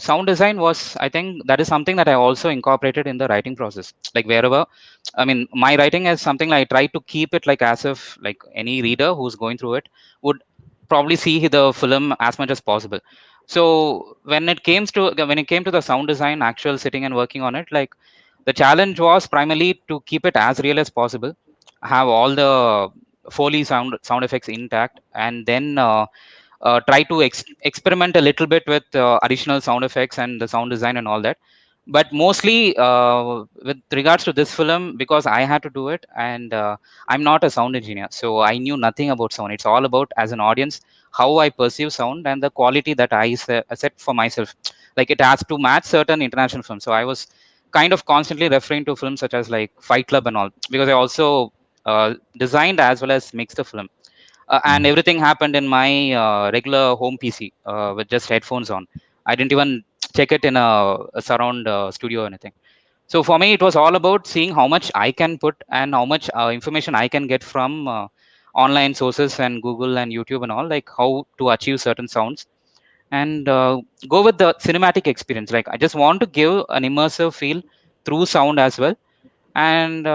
sound design was, I think, that is something that I also incorporated in the writing process. Like wherever, I mean, my writing is something like I try to keep it like as if like any reader who's going through it would probably see the film as much as possible. So when it came to the sound design, actual sitting and working on it, like the challenge was primarily to keep it as real as possible, have all the foley sound effects intact, and then try to experiment a little bit with additional sound effects and the sound design and all that. But mostly with regards to this film, because I had to do it, and I'm not a sound engineer, so I knew nothing about sound. It's all about, as an audience, how I perceive sound and the quality that I set for myself. Like it has to match certain international films. So I was kind of constantly referring to films such as like Fight Club and all, because I also designed as well as mixed the film, and everything happened in my regular home PC with just headphones on. I didn't even check it in a surround studio or anything. So for me, it was all about seeing how much I can put and how much information I can get from online sources and Google and YouTube and all, like how to achieve certain sounds, and go with the cinematic experience. Like I just want to give an immersive feel through sound as well. And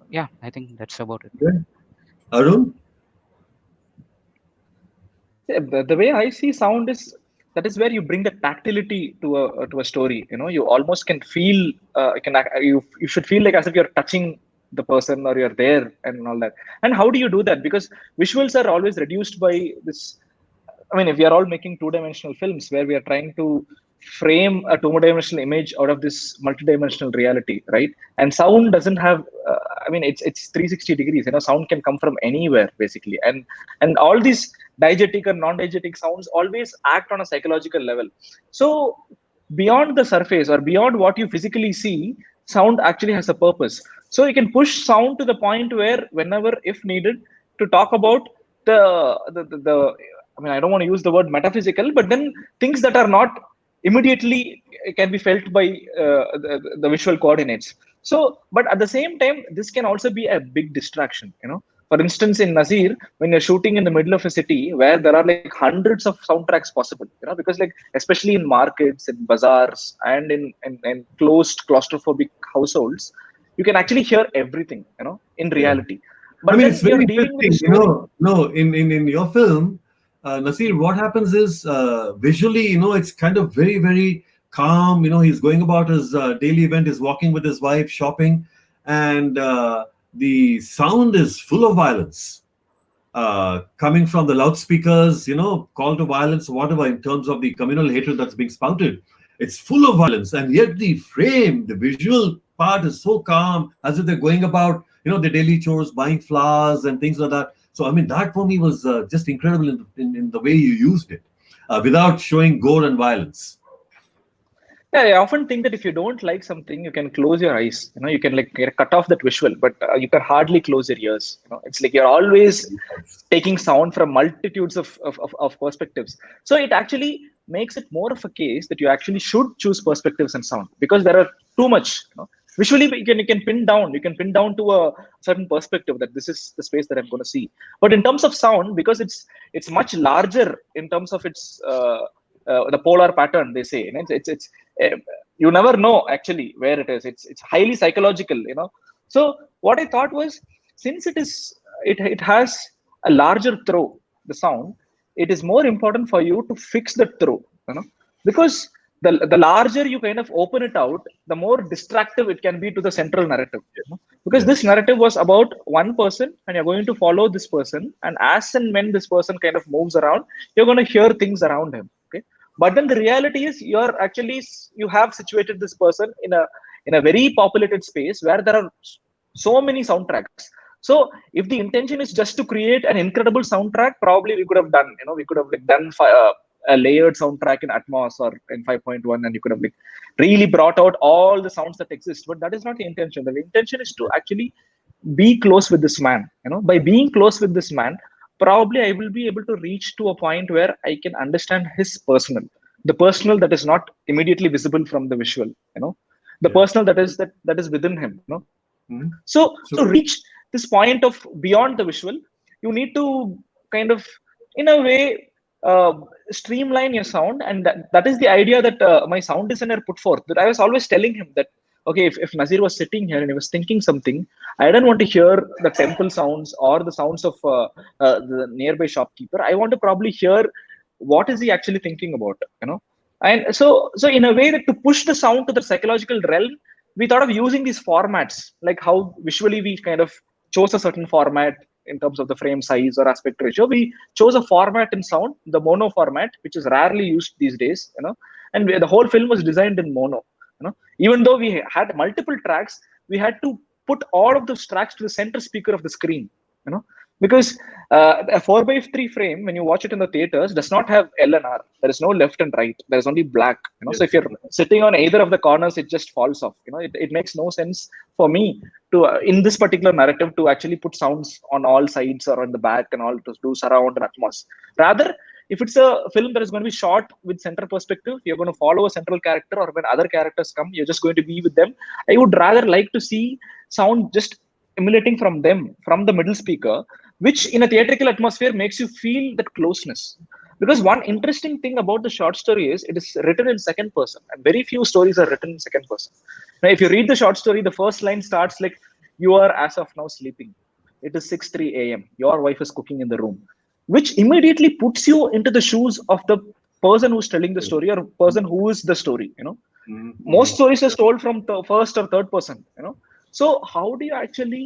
yeah, I think that's about it. Okay. Arun? Yeah, the way I see sound is that is where you bring the tactility to a story. You almost can feel, you should feel like as if you're touching the person or you're there and all that. And how do you do that? Because visuals are always reduced by this. I mean, if we are all making two-dimensional films where we are trying to frame a two-dimensional image out of this multi-dimensional reality, right? And sound doesn't have. I mean, it's 360 degrees. Sound can come from anywhere basically, and all these diegetic or non-diegetic sounds always act on a psychological level. So beyond the surface or beyond what you physically see, sound actually has a purpose. So you can push sound to the point where whenever, if needed, to talk about the I mean, I don't want to use the word metaphysical, but then things that are not immediately can be felt by the visual coordinates. So, but at the same time, this can also be a big distraction. For instance, in Nazir, when you're shooting in the middle of a city where there are like hundreds of soundtracks possible, because like especially in markets, in bazaars, and in closed claustrophobic households, you can actually hear everything, in Yeah. reality. I But mean, it's then very you're dealing with a interesting. story. No, in your film, Nasir, what happens is visually, it's kind of very, very calm. He's going about his daily event, is walking with his wife, shopping, and the sound is full of violence coming from the loudspeakers, call to violence, whatever, in terms of the communal hatred that's being spouted. It's full of violence, and yet the frame, the visual part is so calm, as if they're going about, their daily chores, buying flowers and things like that. So, I mean, that for me was just incredible in the way you used it, without showing gore and violence. Yeah, I often think that if you don't like something, you can close your eyes. You can like cut off that visual, but you can hardly close your ears. It's like you're always taking sound from multitudes of perspectives. So it actually makes it more of a case that you actually should choose perspectives and sound because there are too much. Visually, you can pin down to a certain perspective that this is the space that I'm going to see. But in terms of sound, because it's much larger in terms of its the polar pattern, they say, and it's you never know actually where it is. It's highly psychological, So what I thought was, since it has a larger throw, the sound, it is more important for you to fix the throw, because the larger you kind of open it out, the more distractive it can be to the central narrative. Because this Yes. narrative was about one person, and you're going to follow this person, and as and when this person kind of moves around, you're going to hear things around him. Okay, but then the reality is you have situated this person in a very populated space where there are so many soundtracks. So if the intention is just to create an incredible soundtrack, probably we could have done, we could have like done a layered soundtrack in Atmos or in 5.1, and you could have like really brought out all the sounds that exist. But that is not the intention. The intention is to actually be close with this man. By being close with this man, probably I will be able to reach to a point where I can understand his personal, the personal that is not immediately visible from the visual. The Yeah. personal that is within him. Mhm. So So, to reach this point of beyond the visual, you need to kind of, in a way, uh, streamline your sound, and that is the idea that my sound designer put forth. That I was always telling him that, okay, if Nazir was sitting here and he was thinking something, I don't want to hear the temple sounds or the sounds of the nearby shopkeeper. I want to probably hear what is he actually thinking about, And so in a way, that to push the sound to the psychological realm, we thought of using these formats, like how visually we kind of chose a certain format in terms of the frame size or aspect ratio. We chose a format in sound, the mono format, which is rarely used these days, and the whole film was designed in mono. Even though we had multiple tracks, we had to put all of those tracks to the center speaker of the screen, you know because a 4:3 frame, when you watch it in the theaters, does not have L and R. There is no left and right. There is only black. yes. So if you're sitting on either of the corners, it just falls off. It makes no sense for me to in this particular narrative to actually put sounds on all sides or on the back and all to do surround and atmos. Rather, if it's a film that is going to be shot with center perspective, you're going to follow a central character, or when other characters come, you're just going to be with them. I would rather like to see sound just emulating from them, from the middle speaker, which in a theatrical atmosphere makes you feel that closeness. Because one interesting thing about the short story is it is written in second person, and very few stories are written in second person. Now, if you read the short story, the first line starts like, "You are as of now sleeping. It is 6:03 a.m. Your wife is cooking in the room," which immediately puts you into the shoes of the person who's telling the story, or person who is the story. Most Mhm. stories are told from the first or third person. So how do you actually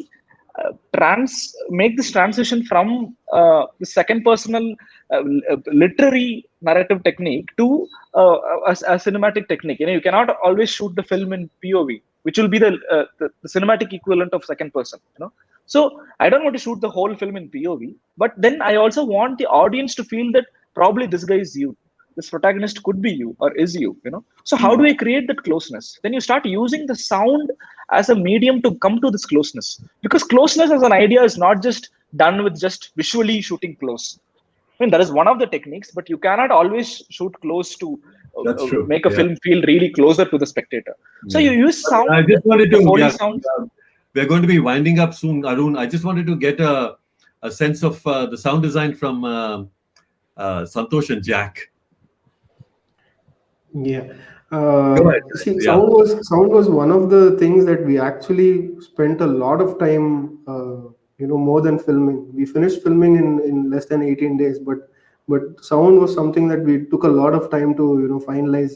make this transition from the second personal literary narrative technique to a cinematic technique? You cannot always shoot the film in POV, which will be the cinematic equivalent of second person. So I don't want to shoot the whole film in POV, but then I also want the audience to feel that probably this guy is you, this protagonist could be you or is you. So how do I create that closeness? Then you start using the sound as a medium to come to this closeness, because closeness as an idea is not just done with just visually shooting close. I mean, that is one of the techniques, but you cannot always shoot close to That's true. make a Yeah. film feel really closer to the spectator. So Yeah. you use I sound, just wanted the to, Foley yeah, sound. yeah, we're going to be winding up soon, Arun. I just wanted to get a sense of the sound design from Santosh and Jack. Yeah. Go ahead. See, Yeah. sound was one of the things that we actually spent a lot of time, more than filming. We finished filming in less than 18 days, but sound was something that we took a lot of time to finalize,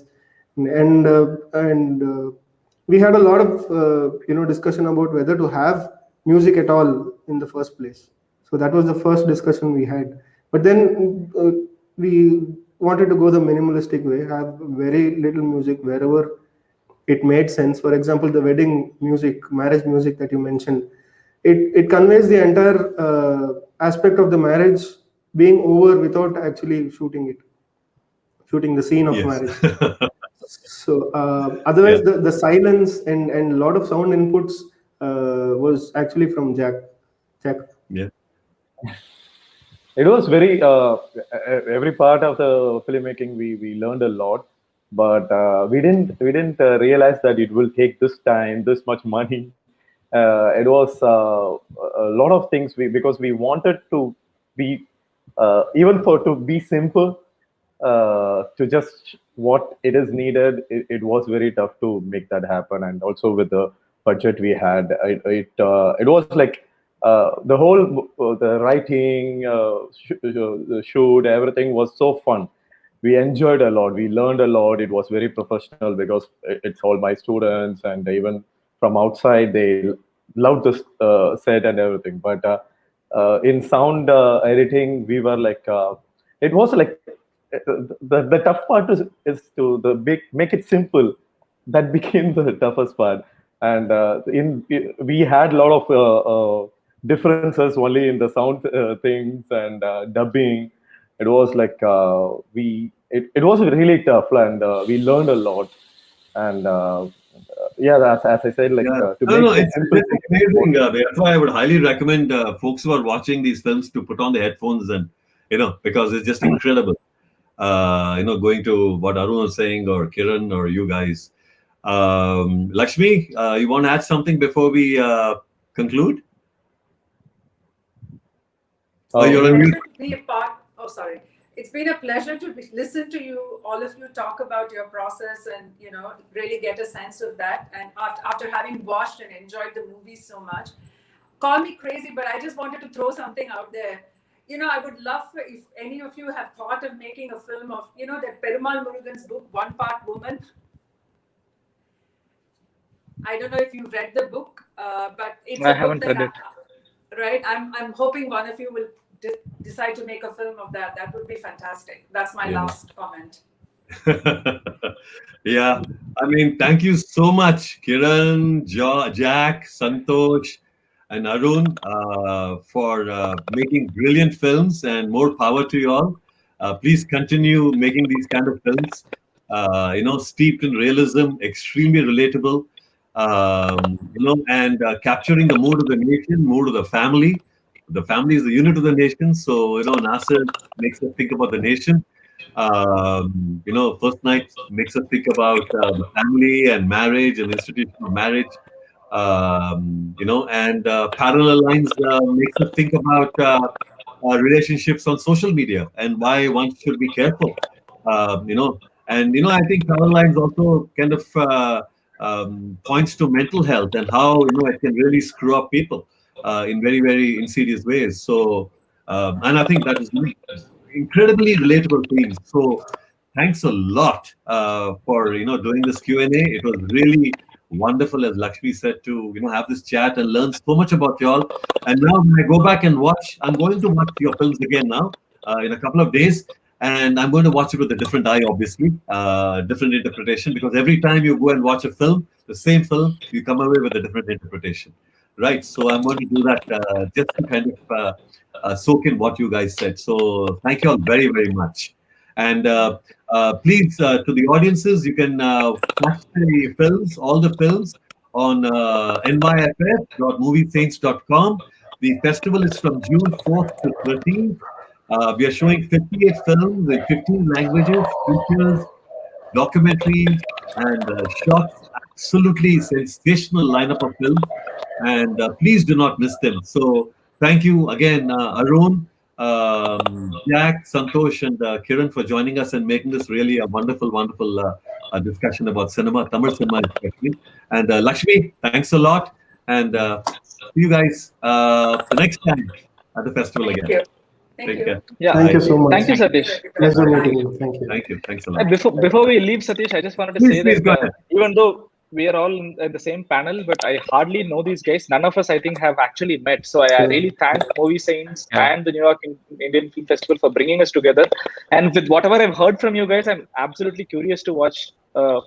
and we had a lot of discussion about whether to have music at all in the first place. So that was the first discussion we had. But then we wanted to go the minimalistic way, have very little music wherever it made sense. For example, the wedding music, marriage music that you mentioned, it conveys the entire aspect of the marriage being over without actually shooting the scene of Yes. marriage. So Yeah. otherwise, the silence and a lot of sound inputs was actually from Jack. Jack. Yeah. It was very every part of the filmmaking we learned a lot. but we didn't realize that it will take this time, this much money. It was a lot of things because we wanted to be even for to be simple, to just what it is needed. It was very tough to make that happen, and also with the budget we had, it was like the whole the writing, the shoot, everything was so fun. We enjoyed a lot. We learned a lot. It was very professional because it's all my students, and even from outside they loved this set and everything. But in sound editing, we were like, it was like the tough part is to make it simple. That became the toughest part. And in we had a lot of differences only in the sound things and dubbing. It was like it was really tough, and we learned a lot. And yeah, as I said, like Yeah. to No, make no, it it's simple, really amazing. That's why I would highly recommend folks who are watching these films to put on the headphones and, because it's just incredible. Going to what Arun was saying, or Kiran, or you guys. Lakshmi, you want to add something before we conclude? Oh, you're on mute. Pleasure to be a part. Oh, sorry. It's been a pleasure to listen to you, all of you, talk about your process, and really get a sense of that. And after having watched and enjoyed the movie so much, call me crazy, but I just wanted to throw something out there. I would love if any of you have thought of making a film of that Perumal Murugan's book, One Part Woman. I don't know if you've read the book, but it's I a book haven't that read it. right. I'm hoping one of you will decide to make a film of that. That would be fantastic. That's my last comment. Yeah, I mean, thank you so much, Kiran, Jack, Santosh, and Arun, for making brilliant films, and more power to you all. Please continue making these kind of films, steeped in realism, extremely relatable, and capturing the mood of the nation, mood of the family. The family is the unit of the nation. So, Nasser makes us think about the nation. First night makes us think about the family and marriage and institution of marriage. And parallel lines makes us think about relationships on social media and why one should be careful. And I think parallel lines also kind of points to mental health and how it can really screw up people in very, very insidious ways. So, and I think that is incredibly relatable themes. So thanks a lot for doing this Q&A. It was really wonderful, as Lakshmi said, to have this chat and learn so much about y'all. And now when I go back and watch, I'm going to watch your films again now in a couple of days. And I'm going to watch it with a different eye, obviously, different interpretation, because every time you go and watch a film, the same film, you come away with a different interpretation. Right. So I'm going to do that just to kind of soak in what you guys said. So thank you all very, very much. And please, to the audiences, you can watch the films, all the films, on NYIFF.moviesaints.com. The festival is from June 4th to 13th. We are showing 58 films in 15 languages, features, documentaries, and shots. Absolutely sensational lineup of films, and please do not miss them. So, thank you again, Arun, Jack, Santosh, and Kiran for joining us and making this really a wonderful, wonderful discussion about cinema, Tamil cinema especially. And Lakshmi, thanks a lot, and see you guys the next time at the festival Thank again. you. Thank Take you. care. Yeah. Thank Bye. you so much. Thank you, Satish. Pleasure Bye. meeting you. Thank you. Thank you. Thanks a lot. Before we leave, Satish, I just wanted to Please, say please that go ahead. even though we are all in the same panel, but I hardly know these guys. None of us, I think, have actually met. So I Sure. really thank Movie Saints Yeah. and the New York Indian Film Festival for bringing us together. And with whatever I've heard from you guys, I'm absolutely curious to watch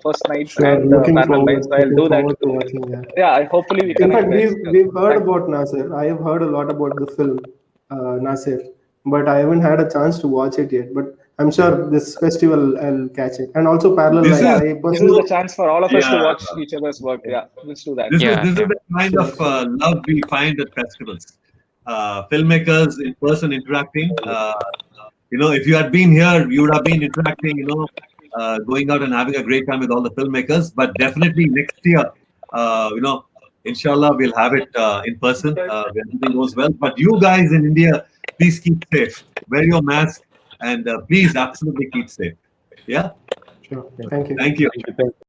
First Night Sure. and Parallel Lines. So I'll do that. Forward to watching that. Yeah, hopefully we In connect, fact, guys. we've heard Thank- about Nasir. I have heard a lot about the film Nasir, but I haven't had a chance to watch it yet. But I'm sure this festival I'll catch it. And also Parallel This Lines. is I This personally is the chance for all of us to yeah. watch each other's work. Yeah, let's do that. This is Yeah. this is Yeah. the kind Sure, of sure. love we find at festivals. Filmmakers in person interacting. If you had been here, you would have been interacting. going out and having a great time with all the filmmakers. But definitely next year, inshallah, we'll have it in person when everything goes well. But you guys in India, please keep safe. Wear your mask and please absolutely keep safe. Yeah. Sure. Thank you. Thank you. Thank you.